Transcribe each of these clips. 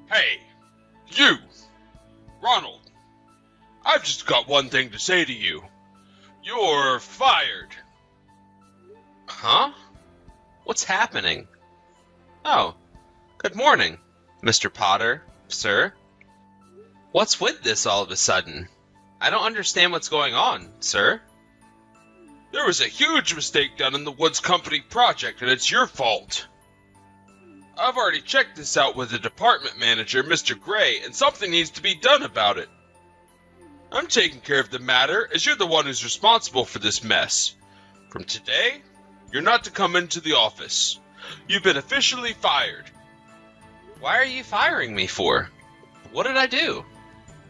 Hey, you! Ronald, I've just got one thing to say to you. You're fired. Huh? What's happening? Oh, good morning, Mr. Potter, sir. What's with this all of a sudden? I don't understand what's going on, sir. There was a huge mistake done in the Woods Company project, and it's your fault. I've already checked this out with the department manager, Mr. Gray, and something needs to be done about it. I'm taking care of the matter, as you're the one who's responsible for this mess. From today, you're not to come into the office. You've been officially fired. Why are you firing me for? What did I do?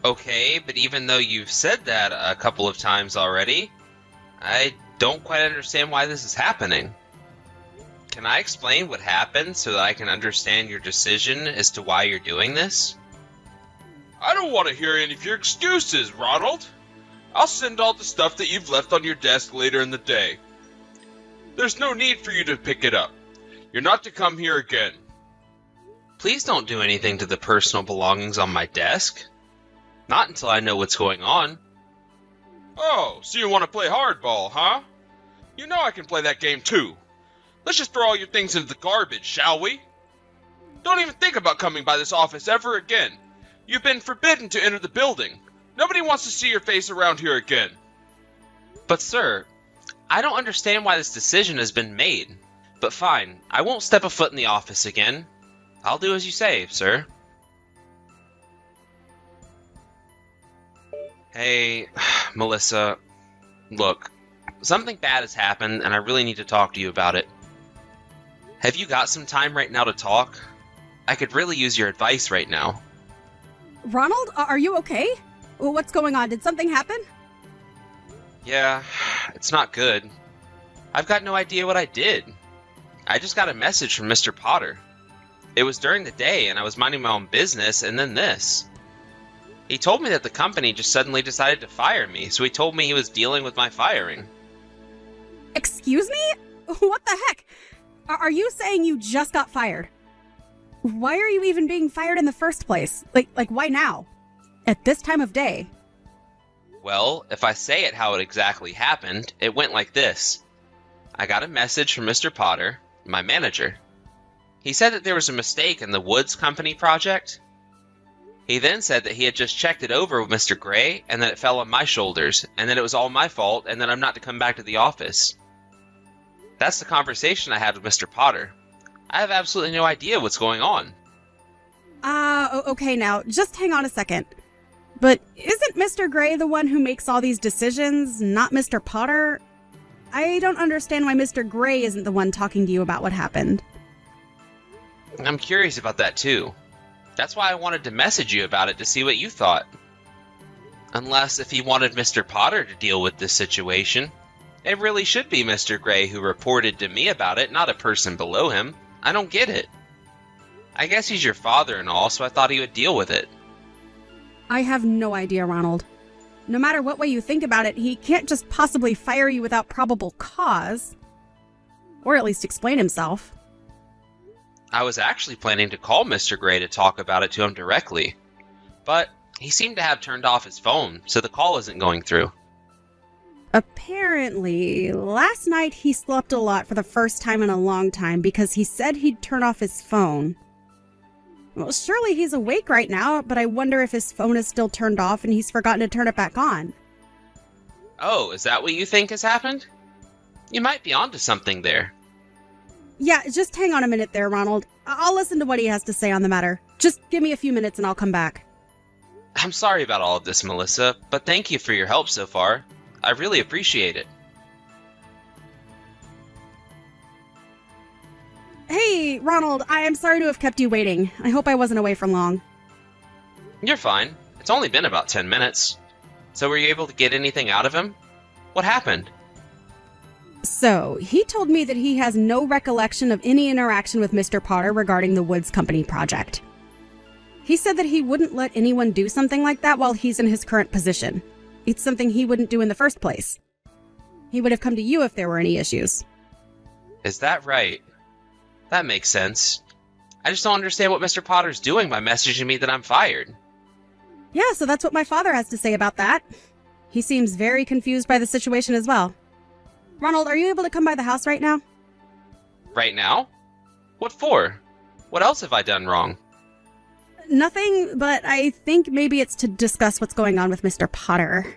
Okay, but even though you've said that a couple of times already, I don't quite understand why this is happening. Can I explain what happened so that I can understand your decision as to why you're doing this? I don't want to hear any of your excuses, Ronald. I'll send all the stuff that you've left on your desk later in the day. There's no need for you to pick it up. You're not to come here again. Please don't do anything to the personal belongings on my desk. Not until I know what's going on. Oh, so you want to play hardball, huh? You know I can play that game too. Let's just throw all your things into the garbage, shall we? Don't even think about coming by this office ever again. You've been forbidden to enter the building. Nobody wants to see your face around here again. But sir, I don't understand why this decision has been made. But fine, I won't step a foot in the office again. I'll do as you say, sir. Hey, Melissa, look, something bad has happened and I really need to talk to you about it. Have you got some time right now to talk? I could really use your advice right now. Ronald, are you okay? What's going on? Did something happen? Yeah, it's not good. I've got no idea what I did. I just got a message from Mr. Potter. It was during the day and I was minding my own business, and then this. He told me that the company just suddenly decided to fire me, so he told me he was dealing with my firing. Excuse me? What the heck? Are you saying you just got fired? Why are you even being fired in the first place? Like why now? At this time of day? Well, if I say it how it exactly happened, it went like this. I got a message from Mr. Potter, my manager. He said that there was a mistake in the Woods Company project. He then said that he had just checked it over with Mr. Gray and that it fell on my shoulders, and that it was all my fault and that I'm not to come back to the office. That's the conversation I had with Mr. Potter. I have absolutely no idea what's going on. Okay now, just hang on a second. But isn't Mr. Gray the one who makes all these decisions, not Mr. Potter? I don't understand why Mr. Gray isn't the one talking to you about what happened. I'm curious about that too. That's why I wanted to message you about it to see what you thought. Unless if he wanted Mr. Potter to deal with this situation, it really should be Mr. Gray who reported to me about it, not a person below him. I don't get it. I guess he's your father and all, so I thought he would deal with it. I have no idea, Ronald. No matter what way you think about it, he can't just possibly fire you without probable cause. Or at least explain himself. I was actually planning to call Mr. Gray to talk about it to him directly. But he seemed to have turned off his phone, so the call isn't going through. Apparently, last night he slept a lot for the first time in a long time because he said he'd turn off his phone. Well, surely he's awake right now, but I wonder if his phone is still turned off and he's forgotten to turn it back on. Oh, is that what you think has happened? You might be onto something there. Yeah, just hang on a minute there, Ronald. I'll listen to what he has to say on the matter. Just give me a few minutes and I'll come back. I'm sorry about all of this, Melissa, but thank you for your help so far. I really appreciate it. Hey, Ronald, I am sorry to have kept you waiting. I hope I wasn't away for long. You're fine. It's only been about 10 minutes. So were you able to get anything out of him? What happened? So, he told me that he has no recollection of any interaction with Mr. Potter regarding the Woods Company project. He said that he wouldn't let anyone do something like that while he's in his current position. It's something he wouldn't do in the first place. He would have come to you if there were any issues. Is that right? That makes sense. I just don't understand what Mr. Potter's doing by messaging me that I'm fired. Yeah, so that's what my father has to say about that. He seems very confused by the situation as well. Ronald, are you able to come by the house right now? Right now? What for? What else have I done wrong? Nothing, but I think maybe it's to discuss what's going on with Mr. Potter.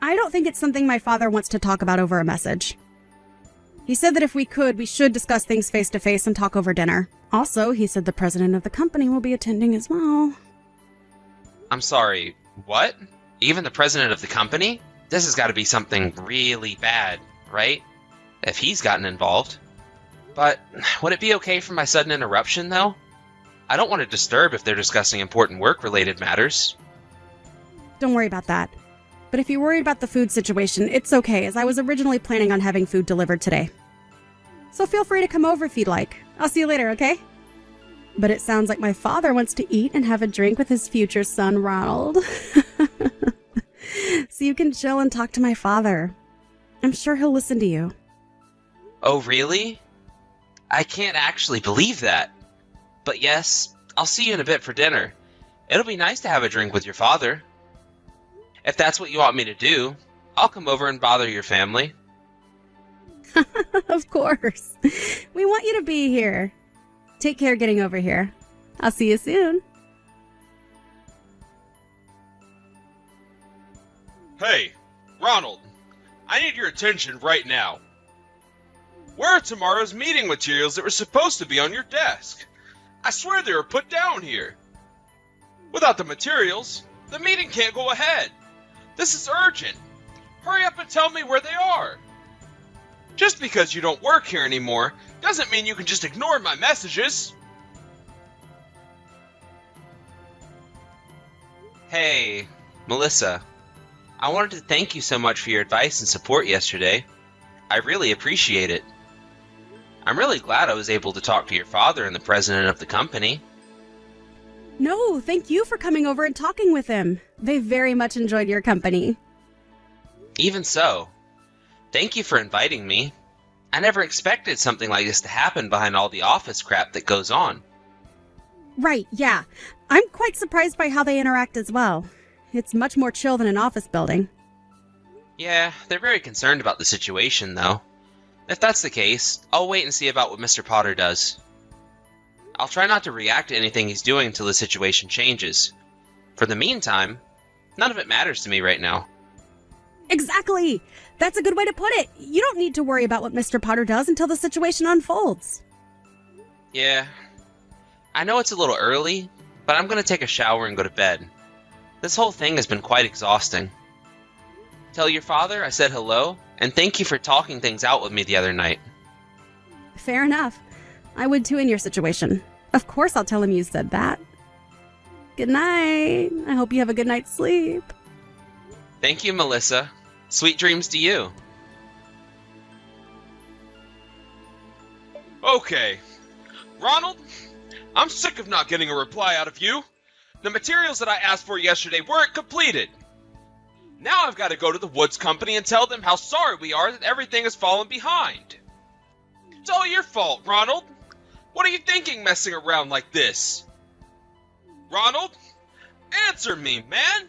I don't think it's something my father wants to talk about over a message. He said that if we could, we should discuss things face to face and talk over dinner. Also, he said the president of the company will be attending as well. I'm sorry, what? Even the president of the company? This has got to be something really bad, right? If he's gotten involved. But would it be okay for my sudden interruption, though? I don't want to disturb if they're discussing important work-related matters. Don't worry about that. But if you're worried about the food situation, it's okay, as I was originally planning on having food delivered today. So feel free to come over if you'd like. I'll see you later, okay? But it sounds like my father wants to eat and have a drink with his future son, Ronald. So you can chill and talk to my father. I'm sure he'll listen to you. Oh, really? I can't actually believe that. But yes, I'll see you in a bit for dinner. It'll be nice to have a drink with your father. If that's what you want me to do, I'll come over and bother your family. Of course. We want you to be here. Take care getting over here. I'll see you soon. Hey, Ronald, I need your attention right now. Where are tomorrow's meeting materials that were supposed to be on your desk? I swear they were put down here. Without the materials, the meeting can't go ahead. This is urgent. Hurry up and tell me where they are. Just because you don't work here anymore doesn't mean you can just ignore my messages. Hey, Melissa. I wanted to thank you so much for your advice and support yesterday. I really appreciate it. I'm really glad I was able to talk to your father and the president of the company. No, thank you for coming over and talking with him. They very much enjoyed your company. Even so, thank you for inviting me. I never expected something like this to happen behind all the office crap that goes on. Right, yeah. I'm quite surprised by how they interact as well. It's much more chill than an office building. Yeah, they're very concerned about the situation, though. If that's the case, I'll wait and see about what Mr. Potter does. I'll try not to react to anything he's doing until the situation changes. For the meantime, none of it matters to me right now. Exactly! That's a good way to put it. You don't need to worry about what Mr. Potter does until the situation unfolds. Yeah, I know it's a little early, but I'm going to take a shower and go to bed. This whole thing has been quite exhausting. Tell your father I said hello, and thank you for talking things out with me the other night. Fair enough. I would too in your situation. Of course I'll tell him you said that. Good night. I hope you have a good night's sleep. Thank you, Melissa. Sweet dreams to you. Okay. Ronald, I'm sick of not getting a reply out of you. The materials that I asked for yesterday weren't completed. Now I've got to go to the Woods Company and tell them how sorry we are that everything has fallen behind. It's all your fault, Ronald. What are you thinking messing around like this? Ronald, answer me, man.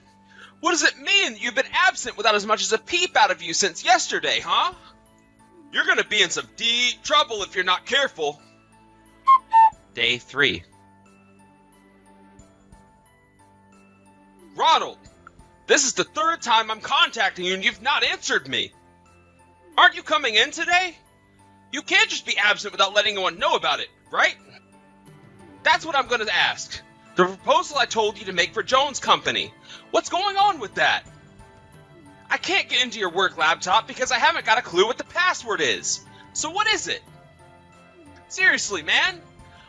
What does it mean that you've been absent without as much as a peep out of you since yesterday, huh? You're gonna be in some deep trouble if you're not careful. Day 3. Ronald, this is the third time I'm contacting you and you've not answered me. Aren't you coming in today? You can't just be absent without letting anyone know about it, right? That's what I'm going to ask. The proposal I told you to make for Jones Company. What's going on with that? I can't get into your work laptop because I haven't got a clue what the password is. So what is it? Seriously, man.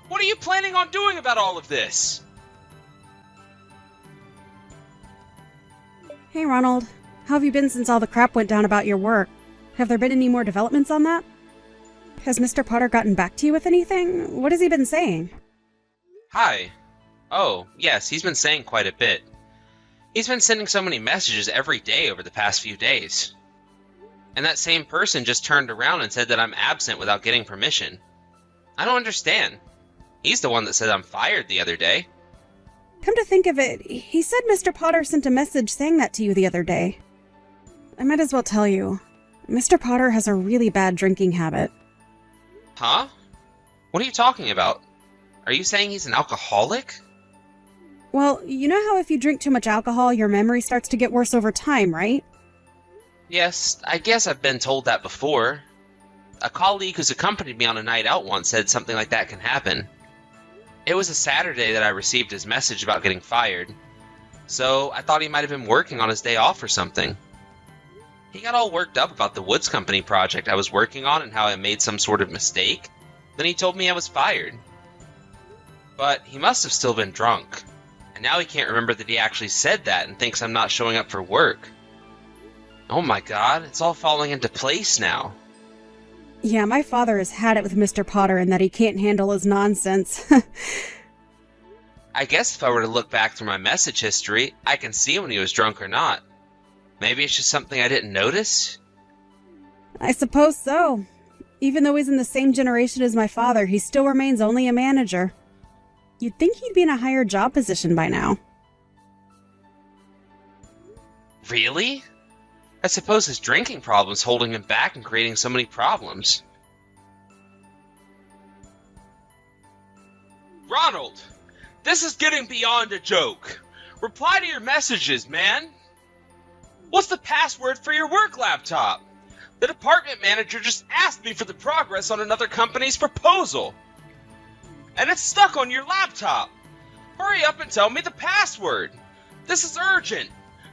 What are you planning on doing about all of this? Hey, Ronald. How have you been since all the crap went down about your work? Have there been any more developments on that? Has Mr. Potter gotten back to you with anything? What has he been saying? Hi. Oh, yes, he's been saying quite a bit. He's been sending so many messages every day over the past few days. And that same person just turned around and said that I'm absent without getting permission. I don't understand. He's the one that said I'm fired the other day. Come to think of it, he said Mr. Potter sent a message saying that to you the other day. I might as well tell you. Mr. Potter has a really bad drinking habit. Huh? What are you talking about? Are you saying he's an alcoholic? Well, you know how if you drink too much alcohol, your memory starts to get worse over time, right? Yes, I guess I've been told that before. A colleague who's accompanied me on a night out once said something like that can happen. It was a Saturday that I received his message about getting fired, so I thought he might have been working on his day off or something. He got all worked up about the Woods Company project I was working on and how I made some sort of mistake. Then he told me I was fired. But he must have still been drunk, and now he can't remember that he actually said that and thinks I'm not showing up for work. Oh my god, it's all falling into place now. Yeah, my father has had it with Mr. Potter in that he can't handle his nonsense. I guess if I were to look back through my message history, I can see when he was drunk or not. Maybe it's just something I didn't notice? I suppose so. Even though he's in the same generation as my father, he still remains only a manager. You'd think he'd be in a higher job position by now. Really? I suppose his drinking problem's holding him back and creating so many problems. Ronald, this is getting beyond a joke. Reply to your messages, man. What's the password for your work laptop? The department manager just asked me for the progress on another company's proposal. And it's stuck on your laptop. Hurry up and tell me the password. This is urgent.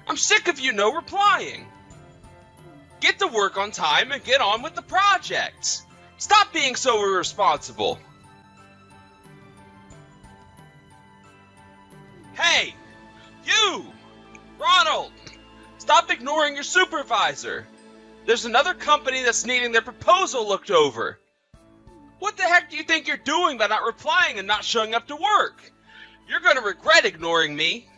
I'm sick of you no replying. Get to work on time and get on with the project. Stop being so irresponsible. Hey, you! Ronald! Stop ignoring your supervisor. There's another company that's needing their proposal looked over. What the heck do you think you're doing by not replying and not showing up to work? You're going to regret ignoring me.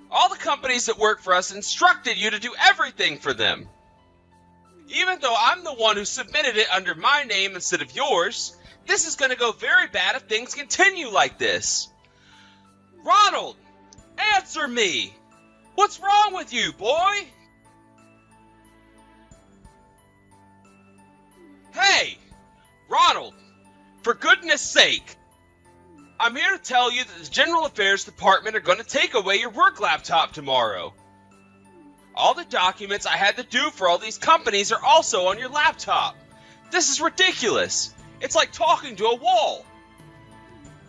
All the companies that work for us instructed you to do everything for them. Even though I'm the one who submitted it under my name instead of yours, this is going to go very bad if things continue like this. Ronald, answer me! What's wrong with you, boy? Hey, Ronald, for goodness sake, I'm here to tell you that the General Affairs Department are going to take away your work laptop tomorrow. All the documents I had to do for all these companies are also on your laptop. This is ridiculous. It's like talking to a wall.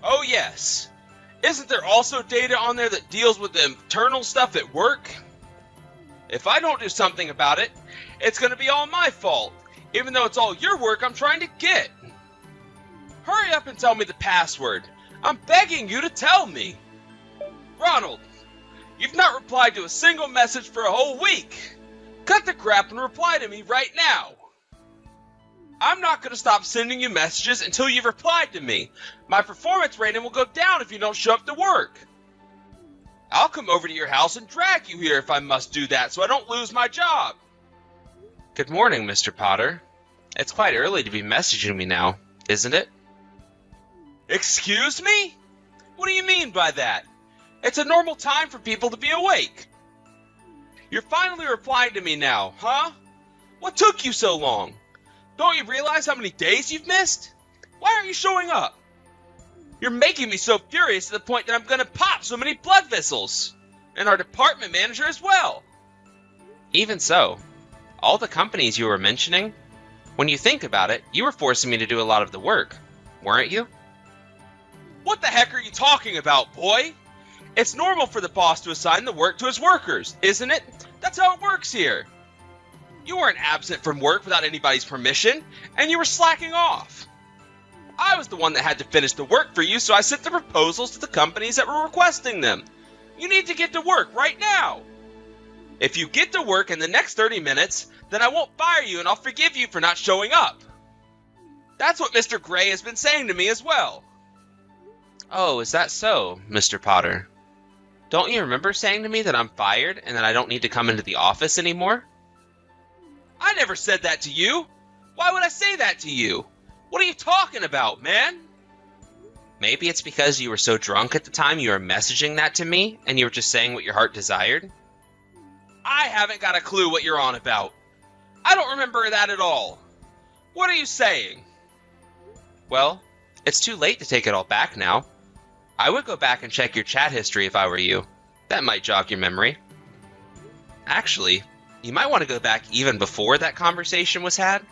Oh yes. Isn't there also data on there that deals with the internal stuff at work? If I don't do something about it, it's going to be all my fault, even though it's all your work I'm trying to get. Hurry up and tell me the password. I'm begging you to tell me. Ronald, you've not replied to a single message for a whole week. Cut the crap and reply to me right now. I'm not going to stop sending you messages until you've replied to me. My performance rating will go down if you don't show up to work. I'll come over to your house and drag you here if I must do that so I don't lose my job. Good morning, Mr. Potter. It's quite early to be messaging me now, isn't it? Excuse me? What do you mean by that? It's a normal time for people to be awake. You're finally replying to me now, huh? What took you so long? Don't you realize how many days you've missed? Why aren't you showing up? You're making me so furious to the point that I'm gonna pop so many blood vessels. And our department manager as well. Even so, all the companies you were mentioning, when you think about it, you were forcing me to do a lot of the work, weren't you? What the heck are you talking about, boy? It's normal for the boss to assign the work to his workers, isn't it? That's how it works here. You weren't absent from work without anybody's permission, and you were slacking off. I was the one that had to finish the work for you, so I sent the proposals to the companies that were requesting them. You need to get to work right now. If you get to work in the next 30 minutes, then I won't fire you and I'll forgive you for not showing up. That's what Mr. Gray has been saying to me as well. Oh, is that so, Mr. Potter? Don't you remember saying to me that I'm fired and that I don't need to come into the office anymore? I never said that to you. Why would I say that to you? What are you talking about, man? Maybe it's because you were so drunk at the time you were messaging that to me, and you were just saying what your heart desired? I haven't got a clue what you're on about. I don't remember that at all. What are you saying? Well, it's too late to take it all back now. I would go back and check your chat history if I were you. That might jog your memory. Actually, you might want to go back even before that conversation was had.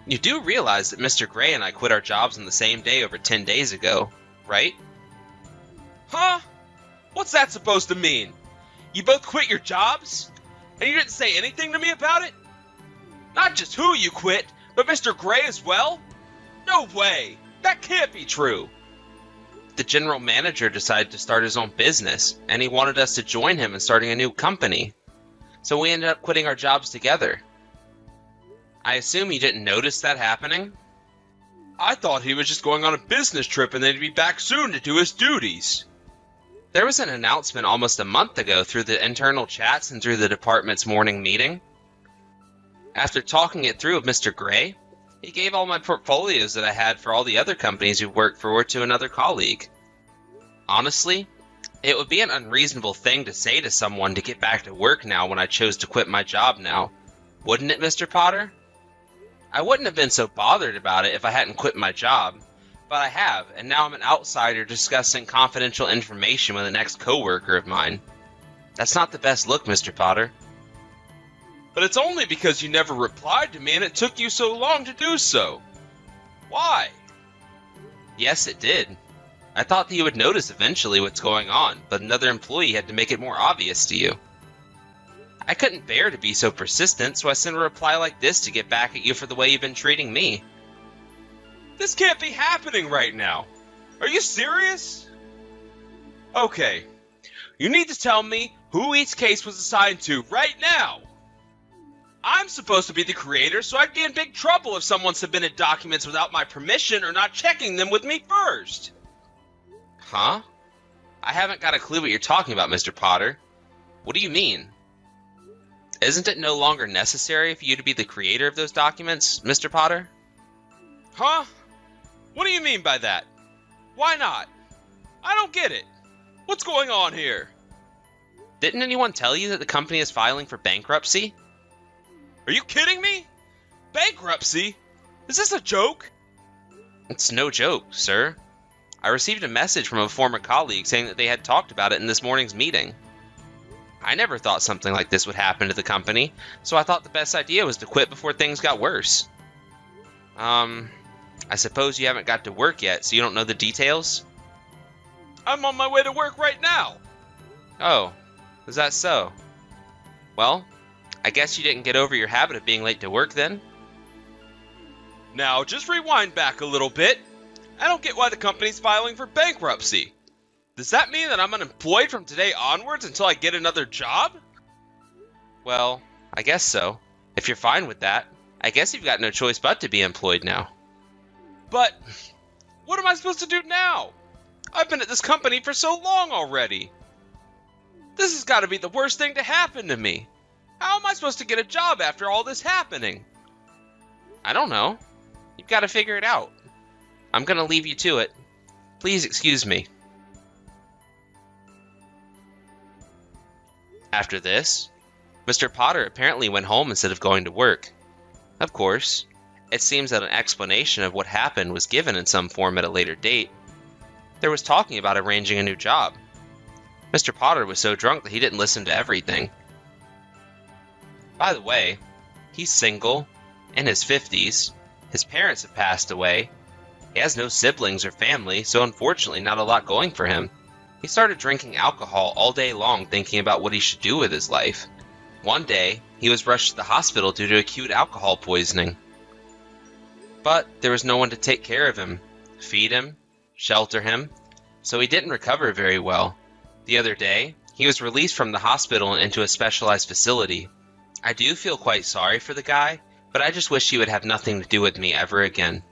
You do realize that Mr. Gray and I quit our jobs on the same day over 10 days ago, right? Huh? What's that supposed to mean? You both quit your jobs? And you didn't say anything to me about it? Not just who you quit, but Mr. Gray as well? No way! That can't be true! The general manager decided to start his own business, and he wanted us to join him in starting a new company. So we ended up quitting our jobs together. I assume you didn't notice that happening? I thought he was just going on a business trip and then he'd be back soon to do his duties. There was an announcement almost a month ago through the internal chats and through the department's morning meeting. After talking it through with Mr. Gray, he gave all my portfolios that I had for all the other companies we've worked for to another colleague. Honestly, it would be an unreasonable thing to say to someone to get back to work now when I chose to quit my job now. Wouldn't it, Mr. Potter? I wouldn't have been so bothered about it if I hadn't quit my job, but I have, and now I'm an outsider discussing confidential information with an ex-coworker of mine. That's not the best look, Mr. Potter. But it's only because you never replied to me and it took you so long to do so. Why? Yes, it did. I thought that you would notice eventually what's going on, but another employee had to make it more obvious to you. I couldn't bear to be so persistent, so I sent a reply like this to get back at you for the way you've been treating me. This can't be happening right now. Are you serious? Okay. You need to tell me who each case was assigned to right now. I'm supposed to be the creator, so I'd be in big trouble if someone submitted documents without my permission or not checking them with me first. Huh? I haven't got a clue what you're talking about, Mr. Potter. What do you mean? Isn't it no longer necessary for you to be the creator of those documents, Mr. Potter? Huh? What do you mean by that? Why not? I don't get it. What's going on here? Didn't anyone tell you that the company is filing for bankruptcy? Are you kidding me? Bankruptcy? Is this a joke? It's no joke, sir. I received a message from a former colleague saying that they had talked about it in this morning's meeting. I never thought something like this would happen to the company, so I thought the best idea was to quit before things got worse. I suppose you haven't got to work yet, so you don't know the details? I'm on my way to work right now. Oh, is that so? Well, I guess you didn't get over your habit of being late to work then? Now, just rewind back a little bit. I don't get why the company's filing for bankruptcy. Does that mean that I'm unemployed from today onwards until I get another job? Well, I guess so. If you're fine with that, I guess you've got no choice but to be employed now. But what am I supposed to do now? I've been at this company for so long already. This has got to be the worst thing to happen to me. How am I supposed to get a job after all this happening? I don't know. You've got to figure it out. I'm going to leave you to it. Please excuse me. After this, Mr. Potter apparently went home instead of going to work. Of course, it seems that an explanation of what happened was given in some form at a later date. There was talking about arranging a new job. Mr. Potter was so drunk that he didn't listen to everything. By the way, he's single, in his 50s, his parents have passed away, he has no siblings or family, so unfortunately not a lot going for him. He started drinking alcohol all day long thinking about what he should do with his life. One day, he was rushed to the hospital due to acute alcohol poisoning. But there was no one to take care of him, feed him, shelter him, so he didn't recover very well. The other day, he was released from the hospital and into a specialized facility. I do feel quite sorry for the guy, but I just wish he would have nothing to do with me ever again.